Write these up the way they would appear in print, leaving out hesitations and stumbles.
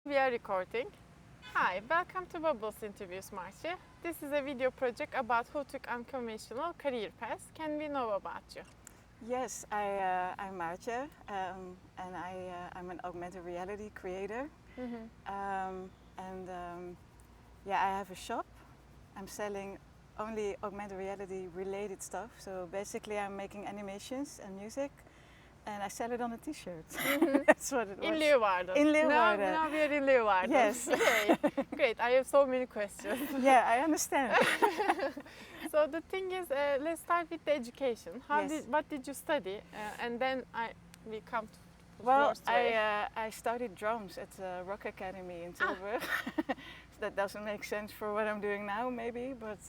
We are recording. Hi, welcome to Bubbles Interviews, Maartje. This is a video project about who took unconventional career paths. Can we know about you? Yes, I'm Maartje, and I'm an augmented reality creator. Yeah, I have a shop. I'm selling only augmented reality related stuff. So basically, I'm making animations and music, and I sell it on a T-shirt. That's what it was. In Leeuwarden. In Leeuwarden. Now we are in Leeuwarden. Yes. Yay. Great. I have so many questions. Yeah, I understand. So the thing is, let's start with the education. Yes. What did you study? And then we come to Well, first way. I studied drums at the Rock Academy in Tilburg. That doesn't make sense for what I'm doing now, maybe, but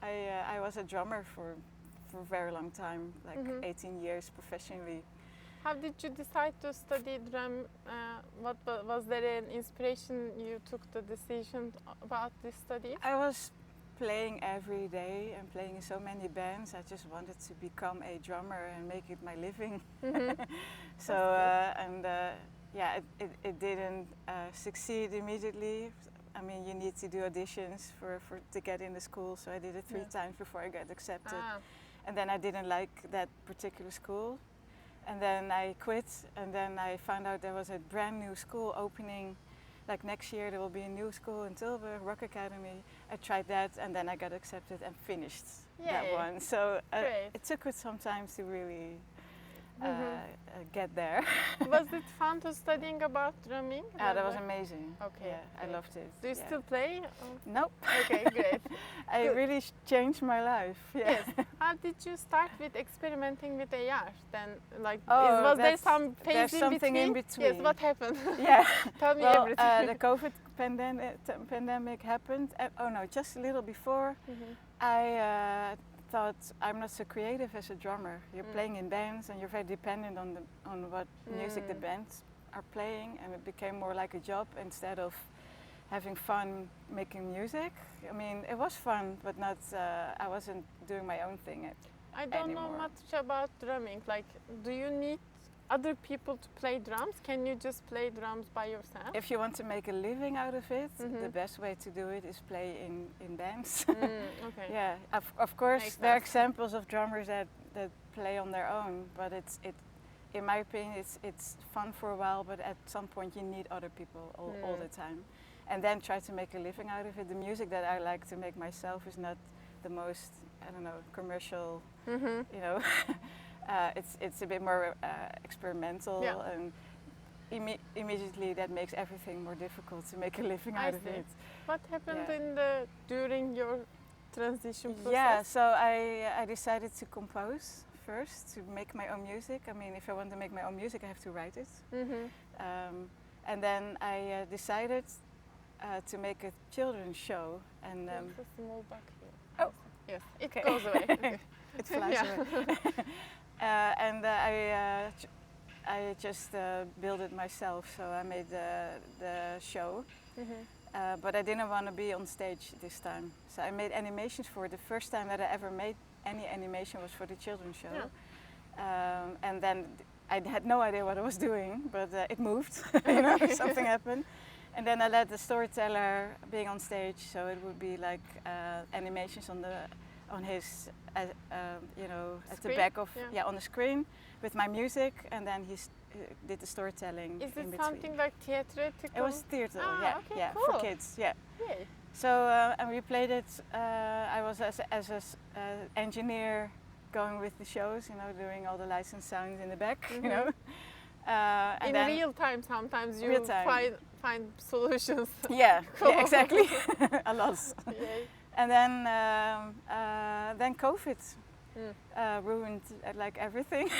I was a drummer for a very long time, like 18 years professionally. How did you decide to study drum? Was there an inspiration you took the decision about this study? I was playing every day and playing in so many bands. I just wanted to become a drummer and make it my living. So yeah, it didn't succeed immediately. I mean, you need to do auditions to get in the school, so I did it three times before I got accepted. And then I didn't like that particular school. And then I quit, and then I found out there was a brand new school opening. Like next year there will be a new school in Tilburg, Rock Academy. I tried that, and then I got accepted and finished that one. So it took us some time to really get there. Was it fun to studying about drumming? That was amazing. Okay, yeah, I loved it. Do you still play? Nope. Okay, great. I really changed my life. Yeah. Yes. How did you start with experimenting with AR? Then, like, Oh, was there some phase there's something in between. Yes. What happened? Yeah. Tell me well, everything. the COVID pandemic happened. Oh no, just a little before. I thought I'm not so creative as a drummer. You're playing in bands and you're very dependent on what music the bands are playing, and it became more like a job instead of having fun making music. I mean, it was fun, but not. I wasn't doing my own thing I don't anymore. know much about drumming. Like, do you need other people to play drums? Can you just play drums by yourself? If you want to make a living out of it, the best way to do it is play in bands. Okay. Yeah, of course there are examples of drummers that play on their own, but in my opinion it's fun for a while, but at some point you need other people all the time. And then try to make a living out of it. The music that I like to make myself is not the most, I don't know, commercial, you know. It's a bit more experimental, and immediately that makes everything more difficult to make a living out of it. What happened during your transition process? Yeah, so I decided to compose first, to make my own music. I mean, if I want to make my own music, I have to write it. And then I decided to make a children's show. And there's a small bug here. Oh, yes, it goes away. It flies away. And I just built it myself, so I made the show. But I didn't want to be on stage this time, so I made animations for it. The first time that I ever made any animation was for the children's show. And then I had no idea what I was doing, but it moved. You know, something happened. And then I let the storyteller being on stage, so it would be like animations on his, you know, at the back of on the screen with my music, and then he did the storytelling. Is in it between. something like theatrical? It was theater, Okay, cool. for kids, yeah. Yay. So and we played it. I was as an engineer going with the shows, you know, doing all the lights and sounds in the back, you know. And in then real time, sometimes you real time. find solutions. Yeah, yeah, exactly, a lot. Yay. And then COVID ruined like everything,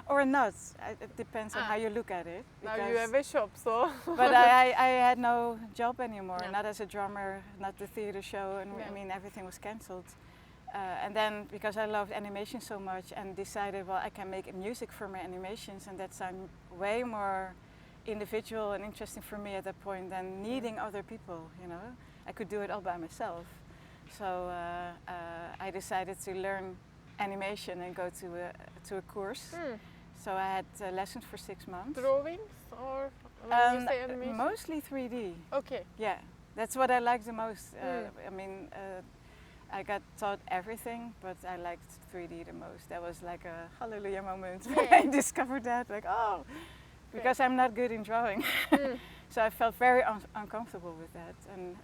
or not. It depends on how you look at it. Now you have a shop, so. But I had no job anymore, not as a drummer, not the theater show, and I mean everything was cancelled. And then because I loved animation so much and decided, well, I can make music for my animations, and that sounded way more individual and interesting for me at that point than needing other people, you know. I could do it all by myself. So I decided to learn animation and go to a course. So I had lessons for 6 months. Drawings or when you say animation? Mostly 3D. Okay. Yeah, that's what I like the most. I mean, I got taught everything, but I liked 3D the most. That was like a hallelujah moment when I discovered that. Like, oh, because I'm not good in drawing. So I felt very uncomfortable with that. And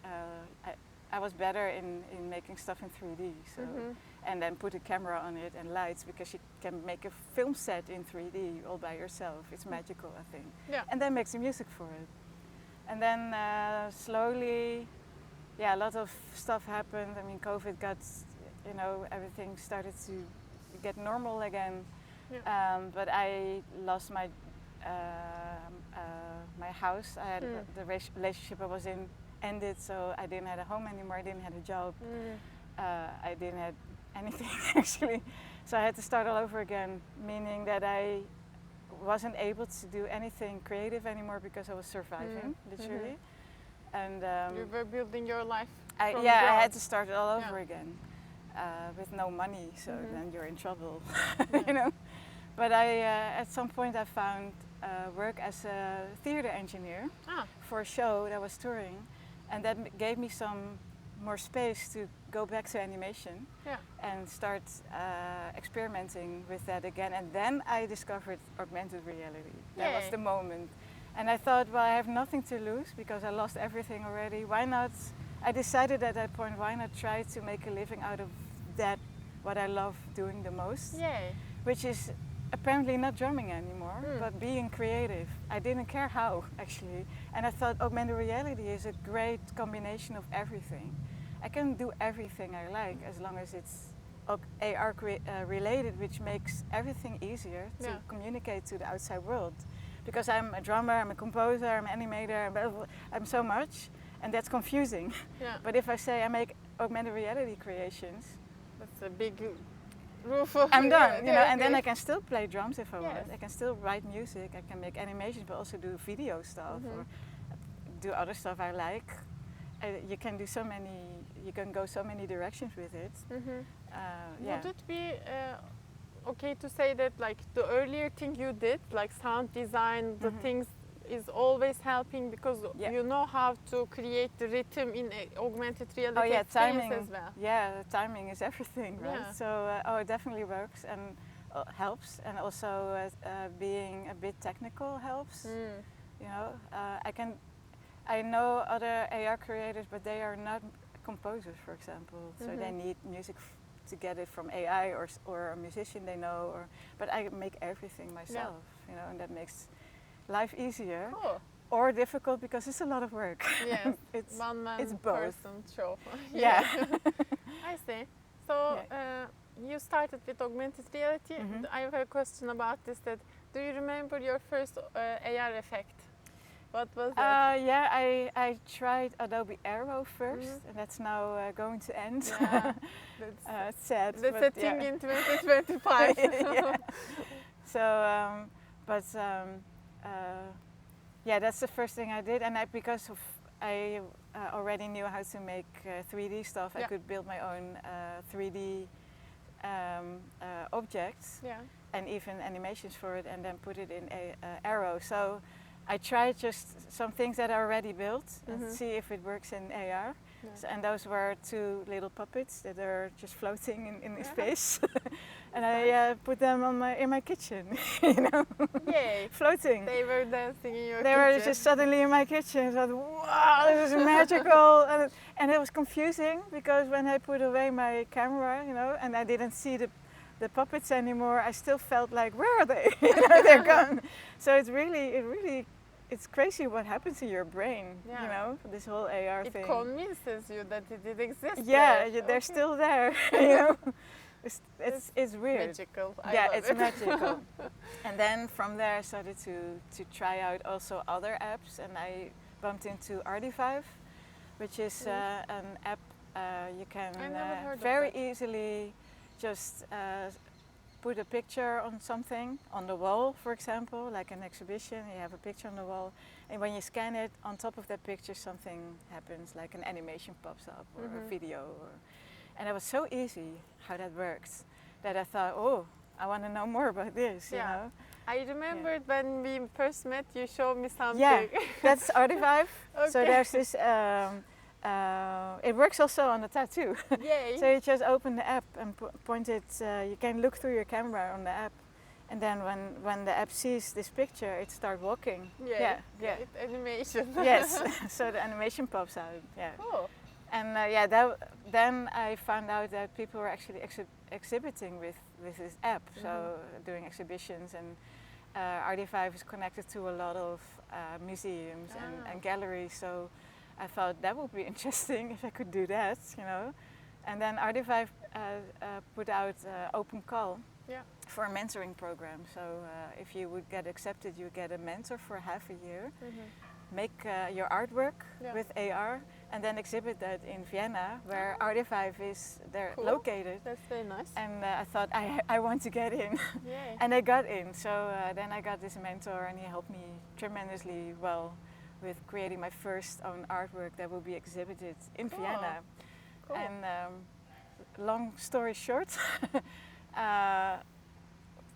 I was better in making stuff in 3D. So, and then put a camera on it and lights, because you can make a film set in 3D all by yourself. It's magical, I think. Yeah. And then makes the music for it. And then slowly, yeah, a lot of stuff happened. I mean, COVID got, you know, everything started to get normal again. Yeah. But I lost my my house. I had the relationship I was in ended, so I didn't have a home anymore. I didn't have a job. I didn't have anything actually. So I had to start all over again, meaning that I wasn't able to do anything creative anymore because I was surviving, literally. And you were building your life. I had to start it all over again with no money. So then you're in trouble, you know. But at some point I found work as a theater engineer for a show that was touring, and that gave me some more space to go back to animation and start experimenting with that again. And then I discovered augmented reality. That was the moment. And I thought, well, I have nothing to lose because I lost everything already. Why not? I decided at that point, why not try to make a living out of that, what I love doing the most, which is apparently not drumming anymore, but being creative. I didn't care how, actually. And I thought augmented reality is a great combination of everything. I can do everything I like as long as it's AR related, which makes everything easier to communicate to the outside world. Because I'm a drummer, I'm a composer, I'm an animator, I'm so much, and that's confusing. But if I say I make augmented reality creations, that's a big roof. I'm done, you know, and then I can still play drums if I want. I can still write music, I can make animations, but also do video stuff or do other stuff I like. You can do so many, you can go so many directions with it. Would it be okay to say that, like, the earlier thing you did, like sound design, the things is always helping because you know how to create the rhythm in augmented reality timing as well. Yeah, timing is everything, right? So it definitely works and helps, and also being a bit technical helps. You know, I know other AR creators, but they are not composers, for example. So they need music to get it from AI or a musician they know. But I make everything myself, you know, and that makes life easier or difficult because it's a lot of work. Yes, it's one man it's both. person show. I see. So you started with augmented reality. I have a question about this. That do you remember your first AR effect? What was that? I tried Adobe Aero first, and that's now going to end. It's sad. That's a thing in 2025. So, that's the first thing I did, and because I already knew how to make 3D stuff, I could build my own 3D objects and even animations for it, and then put it in Aero. So I tried just some things that are already built and see if it works in AR. So, and those were two little puppets that are just floating in space. And I put them in my kitchen, you know, floating. They were dancing in your kitchen. They were just suddenly in my kitchen. I thought, wow, this is magical. And it was confusing because when I put away my camera, you know, and I didn't see the puppets anymore, I still felt like, where are they? You know, they're gone. So it's crazy what happens in your brain, you know, this whole AR thing. It convinces you that it exists. They're still there, you know. It's weird. Magical. It's magical. And then from there I started to try out also other apps, and I bumped into Artivive, which is an app you can very easily just put a picture on something on the wall, for example, like an exhibition. You have a picture on the wall, and when you scan it, on top of that picture something happens, like an animation pops up or a video. And it was so easy how that works that I thought, oh, I want to know more about this, you know. I remembered when we first met, you showed me something. Yeah, that's Artivive. Okay. So there's this, it works also on the tattoo. Yay. So you just open the app and point it, you can look through your camera on the app. And then when the app sees this picture, it starts walking. Yeah. Animation. Yes, so the animation pops out. Yeah. Cool. And then I found out that people were actually exhibiting with this app, so doing exhibitions, and RD5 is connected to a lot of museums and galleries, so I thought that would be interesting if I could do that, you know. And then RD5 put out open call for a mentoring program, so if you would get accepted, you get a mentor for half a year. Make your artwork with AR and then exhibit that in Vienna, where RD5 is located. That's very nice. And I thought I want to get in. And I got in. So then I got this mentor, and he helped me tremendously well with creating my first own artwork that will be exhibited in Vienna. Cool. And long story short,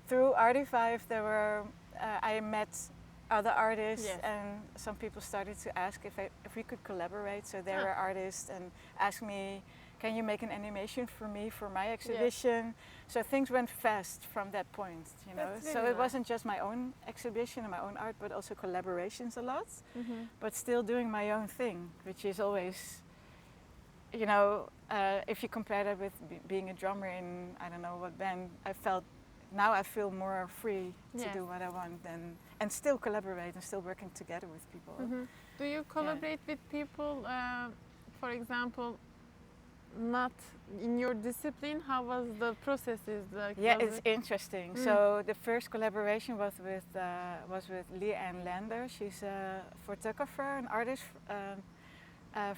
through RD5 I met other artists, and some people started to ask if we could collaborate. So they were artists and asked me, can you make an animation for me for my exhibition? So things went fast from that point, you know. Really so it wasn't just my own exhibition and my own art, but also collaborations a lot, but still doing my own thing, which is always, you know, if you compare that with being a drummer in I don't know what band, now I feel more free to do what I want and still collaborate and still working together with people. Do you collaborate with people, for example, not in your discipline? How was the process? It's interesting. So the first collaboration was with Leanne Lander. She's a photographer, an artist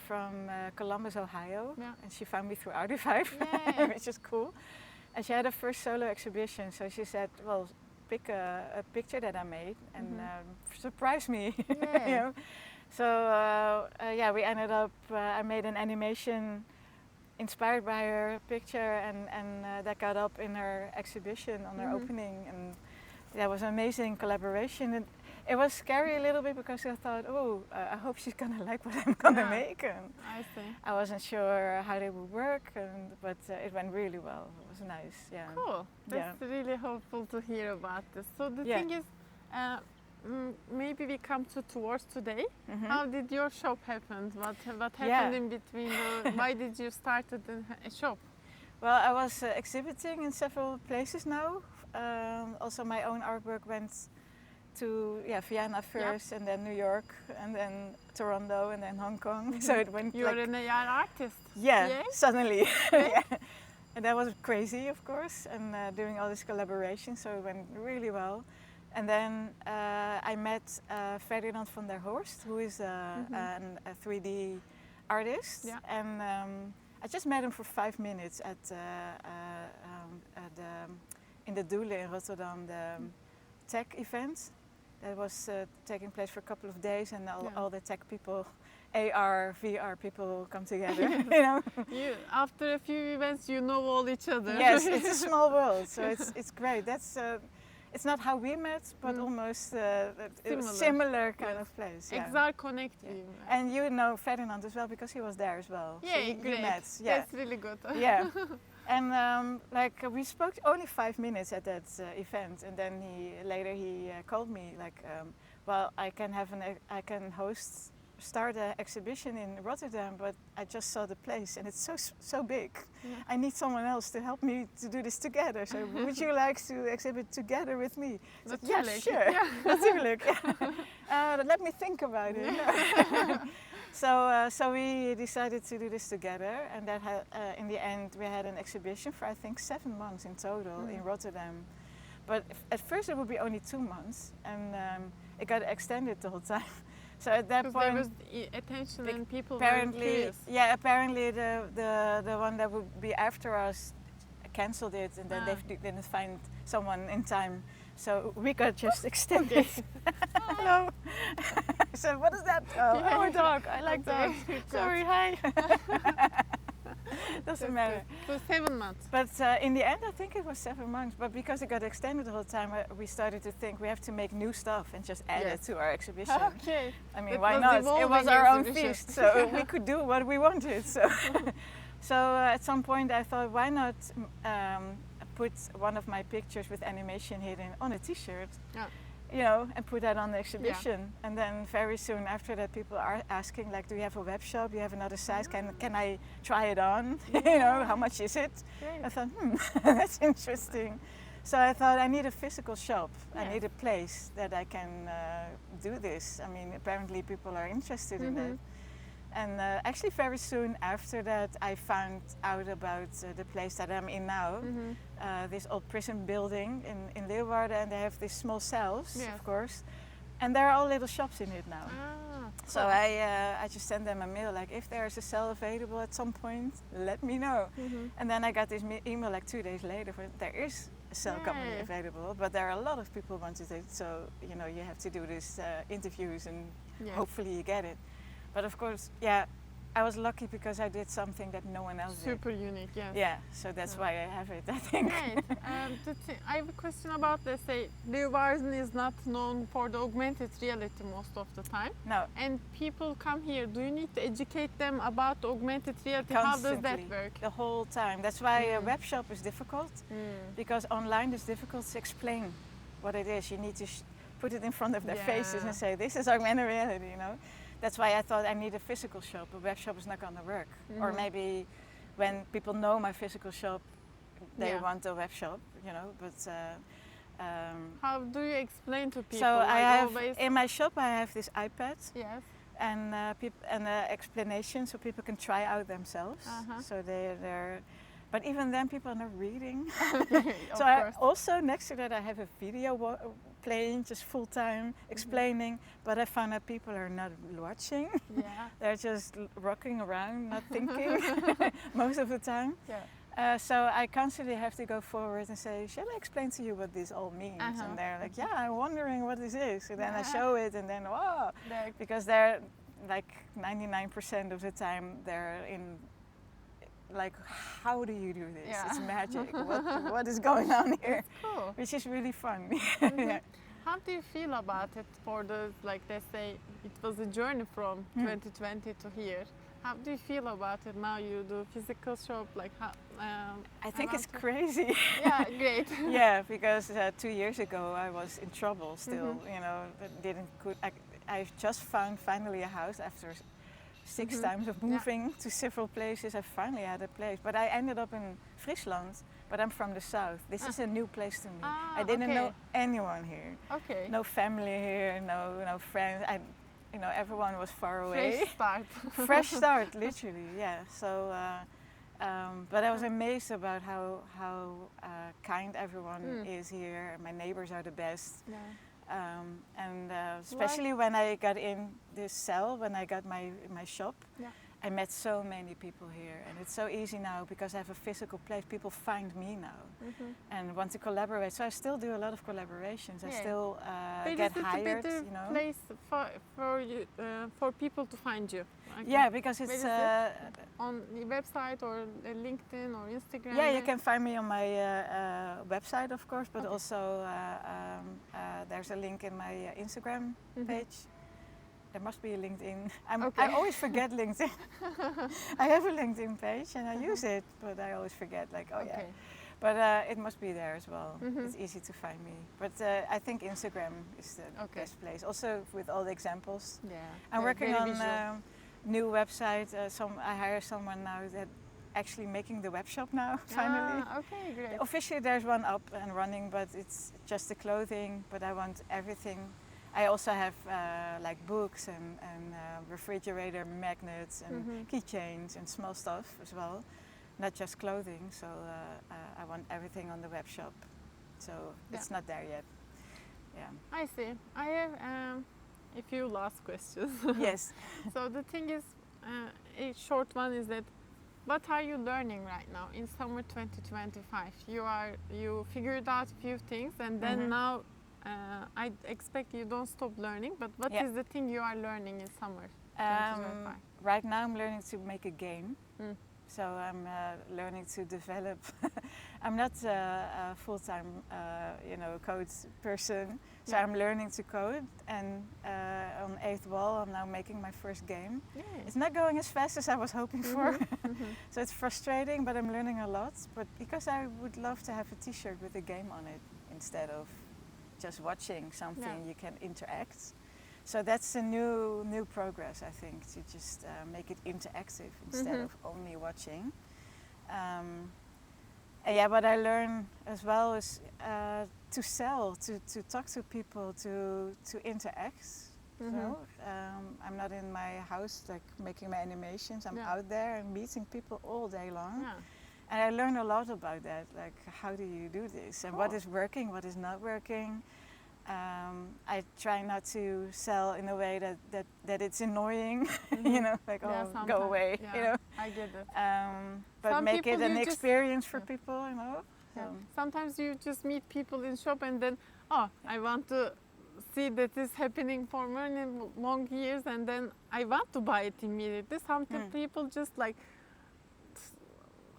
from Columbus, Ohio, and she found me through RD5, which is cool. And she had her first solo exhibition, so she said, well, pick a picture that I made and surprise me. You know? So we ended up, I made an animation inspired by her picture, and that got up in her exhibition on her opening, and that was an amazing collaboration. And it was scary a little bit because I thought, I hope she's gonna like what I'm gonna make. And I see. I wasn't sure how they would work, but it went really well. It was nice. Yeah. Cool. That's really hopeful to hear about this. So the thing is, maybe we come towards today. How did your shop happen? What happened in between? Why did you start a shop? Well, I was exhibiting in several places now. Also, my own artwork went to Vienna first, and then New York, and then Toronto, and then Hong Kong. So it went. You're an AR artist. Yeah, suddenly. And that was crazy, of course, and doing all this collaboration. So it went really well. And then I met Ferdinand van der Horst, who is a 3D artist, and I just met him for 5 minutes in the Doelen in Rotterdam, the tech event that was taking place for a couple of days, and all the tech people, AR, VR people come together. You know. After a few events, you know all each other. Yes, it's a small world, so it's great. That's. It's not how we met, but almost similar kind of place. Exact connecting. Yeah. And you know Ferdinand as well because he was there as well. Yeah, so great. You met. That's really good. Yeah. And we spoke only 5 minutes at that event, and then he called me like, well, I can start an exhibition in Rotterdam, but I just saw the place and it's so big. I need someone else to help me to do this together. So would you like to exhibit together with me? Said, sure. Natuurlijk. Let me think about it. So we decided to do this together, and that in the end we had an exhibition for I think 7 months in total in Rotterdam. But at first it would be only 2 months, and it got extended the whole time. So at that point, there was attention and people apparently, were curious. Apparently the one that would be after us cancelled it, and then they didn't find someone in time. So we got just extended. Hello. So what is that? Oh, a dog. I like dogs. Sorry, hi. Doesn't matter. For 7 months. But in the end, I think it was 7 months. But because it got extended the whole time, we started to think we have to make new stuff and just add it to our exhibition. Okay. I mean, why not? It was our own feast, so we could do what we wanted. So, so at some point, I thought, why not put one of my pictures with animation hidden on a T-shirt? Yeah. You know, and put that on the exhibition. Yeah. And then very soon after that, people are asking, like, do you have a web shop? Do you have another size? Can I try it on? Yeah. You know, how much is it? Great. I thought, that's interesting. So I thought I need a physical shop. Yeah. I need a place that I can do this. I mean, apparently people are interested in that. And actually very soon after that, I found out about the place that I'm in now. This old prison building in Leeuwarden, and they have these small cells, of course. And there are all little shops in it now. Ah, so cool. I just sent them a mail, like, if there's a cell available at some point, let me know. And then I got this email like 2 days later, there is a cell company available, but there are a lot of people wanted it. So, you know, you have to do these interviews and hopefully you get it. But of course, I was lucky because I did something that no one else did. Super unique, yeah. Yeah, so that's why I have it, I think. Right. I have a question about, let's say, Leeuwarden is not known for the augmented reality most of the time. No. And people come here, do you need to educate them about augmented reality? Constantly, how does that work? The whole time. That's why a web shop is difficult, because online it's difficult to explain what it is. You need to put it in front of their faces and say, this is augmented reality, you know. That's why I thought I need a physical shop. A web shop is not going to work. Or maybe when people know my physical shop, they want a web shop, you know. But how do you explain to people? So I have in my shop I have this iPad. Yes. And explanation so people can try out themselves. So they're. But even then, people are not reading. So I also next to that I have a video playing just full time, explaining. But I found that people are not watching. Yeah. They're just rocking around, not thinking most of the time. Yeah. So I constantly have to go forward and say, shall I explain to you what this all means? And they're like, yeah, I'm wondering what this is. So then I show it, and then wow, because they're like 99% of the time they're in. Like, how do you do this? Yeah. It's magic. What is going on here? Cool. Which is really fun. Yeah. How do you feel about it for the, like they say, it was a journey from 2020 to here. How do you feel about it now? You do physical shop, like how? I think it's crazy. Yeah, great. Yeah, because 2 years ago I was in trouble still. You know, I just found finally a house after 6 times of moving to several places. I finally had a place, but I ended up in Friesland. But I'm from the south. This is a new place to me. I didn't know anyone here. Okay. No family here, no friends. You know, everyone was far away. Fresh start. Fresh start, literally. Yeah. So, but I was amazed about how kind everyone is here. My neighbors are the best. Yeah. And especially when I got in this cell, when I got my shop, I met so many people here, and it's so easy now because I have a physical place. People find me now and want to collaborate. So I still do a lot of collaborations. I still get hired. But is it a better place for you, for people to find you? Okay. Yeah, because it's on the website or LinkedIn or Instagram. Yeah, you can find me on my website, of course, but also there's a link in my Instagram page. There must be a LinkedIn. I always forget LinkedIn. I have a LinkedIn page and I use it, but I always forget, like, yeah. But it must be there as well. It's easy to find me. But I think Instagram is the best place. Also with all the examples. Yeah. I'm working on a new website. I hire someone now that actually making the web shop now, finally. Okay, great. Officially there's one up and running, but it's just the clothing. But I want everything. I also have like books and refrigerator magnets and keychains and small stuff as well, not just clothing. So I want everything on the web shop. So it's not there yet. Yeah. I see. I have a few last questions. Yes. So the thing is, a short one is that, what are you learning right now in summer 2025? You figured out a few things, and then now. I expect you don't stop learning, but what is the thing you are learning in summer 2025? Right now I'm learning to make a game. So I'm learning to develop. I'm not a full-time, code person. So I'm learning to code, and on 8th Wall, I'm now making my first game. Yay. It's not going as fast as I was hoping for, so it's frustrating. But I'm learning a lot. But because I would love to have a T-shirt with a game on it instead of just watching something, you can interact. So that's a new progress, I think, to just make it interactive instead of only watching. What I learned as well is to sell, to talk to people, to interact. So, I'm not in my house like making my animations. I'm out there and meeting people all day long. Yeah. And I learned a lot about that, like how do you do this and what is working, what is not working. I try not to sell in a way that it's annoying, go away, I get it. But Some make it people an experience for people, Yeah. Sometimes you just meet people in shop and then, I want to see that this happening for many long years and then I want to buy it immediately. Some people just like,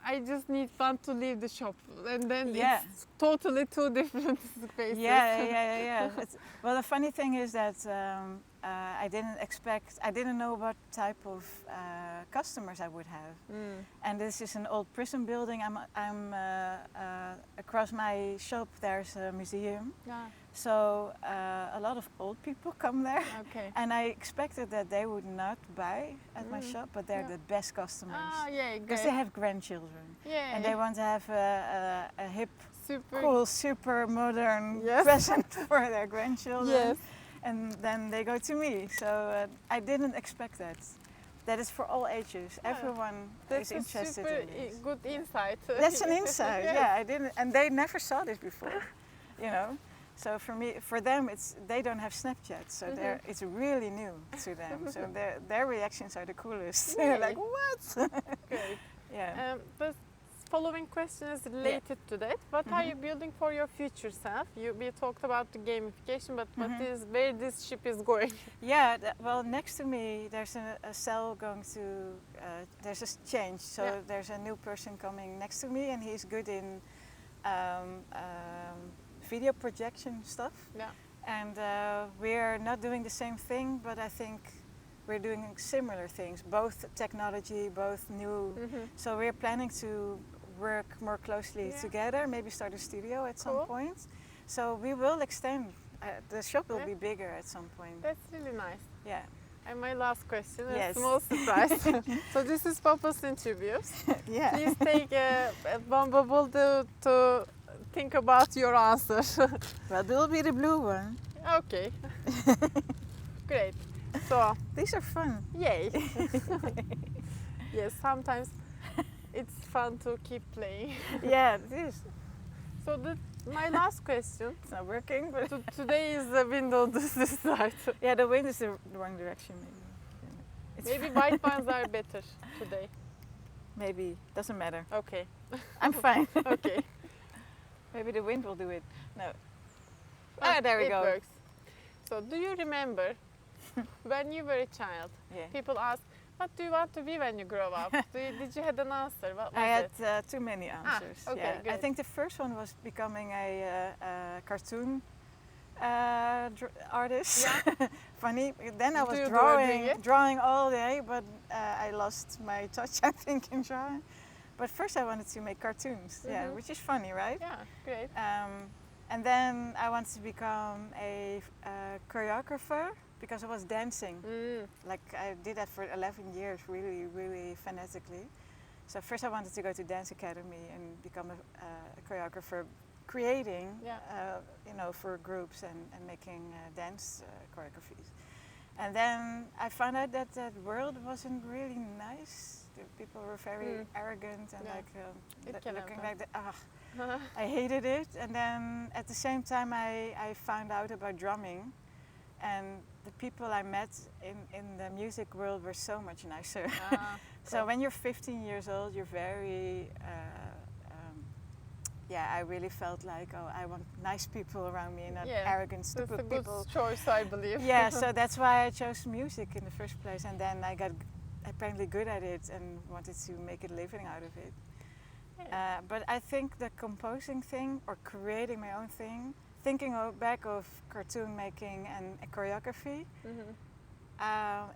I just want to leave the shop, and then it's totally two different spaces. Yeah. Well, the funny thing is that I didn't know what type of customers I would have. And this is an old prison building. I'm across my shop. There's a museum. Yeah. So a lot of old people come there. Okay. And I expected that they would not buy at my shop, but they're the best customers. Because they have grandchildren. And they want to have a hip, cool, super modern present for their grandchildren. And then they go to me. So I didn't expect that. That is for all ages. Everyone is interested in this. That's a good insight. That's an insight. I didn't, and they never saw this before. So for them, they don't have Snapchat, so it's really new to them. So their reactions are the coolest. They're like, what? Great. The following question is related to that. What are you building for your future self? We talked about the gamification, but where this ship is going? Well, next to me, there's a cell going to. There's a change. So there's a new person coming next to me, and he's good in. Video projection stuff, and we're not doing the same thing, but I think we're doing similar things, both technology, both new. So we're planning to work more closely together, maybe start a studio at some point. So we will extend, the shop will be bigger at some point. That's really nice. Yeah. And my last question, a small surprise. So this is Papa's interviews. Please take one bubble to think about your answer. Well, it will be the blue one. Okay. Great. So these are fun. Yay. Yes, sometimes it's fun to keep playing. Yeah, it is. So my last question. It's not working, but today is the window this side. Yeah, the wind is the wrong direction maybe. Maybe white ones are better today. Maybe, doesn't matter. Okay. I'm fine. Okay. Maybe the wind will do it. No. There we go. It works. So do you remember when you were a child, people ask, what do you want to be when you grow up? Did you have an answer? What was I had too many answers. Okay, good. I think the first one was becoming a cartoon artist. Funny. Then I was drawing all day, but I lost my touch, I think, in drawing. But first I wanted to make cartoons, which is funny, right? Yeah, great. And then I wanted to become a choreographer because I was dancing. Like I did that for 11 years, really, really fanatically. So first I wanted to go to dance academy and become a choreographer, creating, for groups and making dance choreographies. And then I found out that that world wasn't really nice. People were very arrogant and looking like I hated it. And then at the same time I found out about drumming, and the people I met in the music world were so much nicer. So when you're 15 years old, you're very I really felt like, I want nice people around me and not arrogant, stupid people. That's a good choice, I believe. So that's why I chose music in the first place. And then I got apparently good at it and wanted to make a living out of it. Yeah. But I think the composing thing or creating my own thing, thinking back of cartoon making and choreography,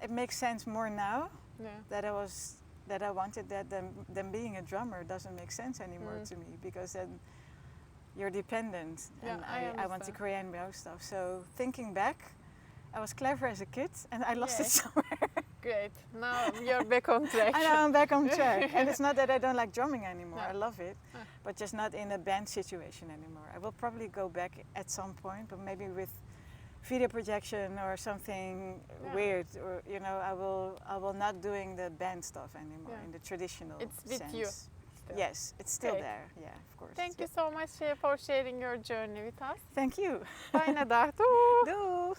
it makes sense more now that I wanted that than being a drummer doesn't make sense anymore to me, because then you're dependent, and I want to create my own stuff. So thinking back, I was clever as a kid and I lost it somewhere. Great. Now you're back on track. And now I'm back on track. And it's not that I don't like drumming anymore. No. I love it, but just not in a band situation anymore. I will probably go back at some point, but maybe with video projection or something weird, or I will not doing the band stuff anymore in the traditional it's with sense. you still. Yes, it's still there. Yeah, of course. Thank you so much for sharing your journey with us. Thank you. Fijne dag. Doei. Doei.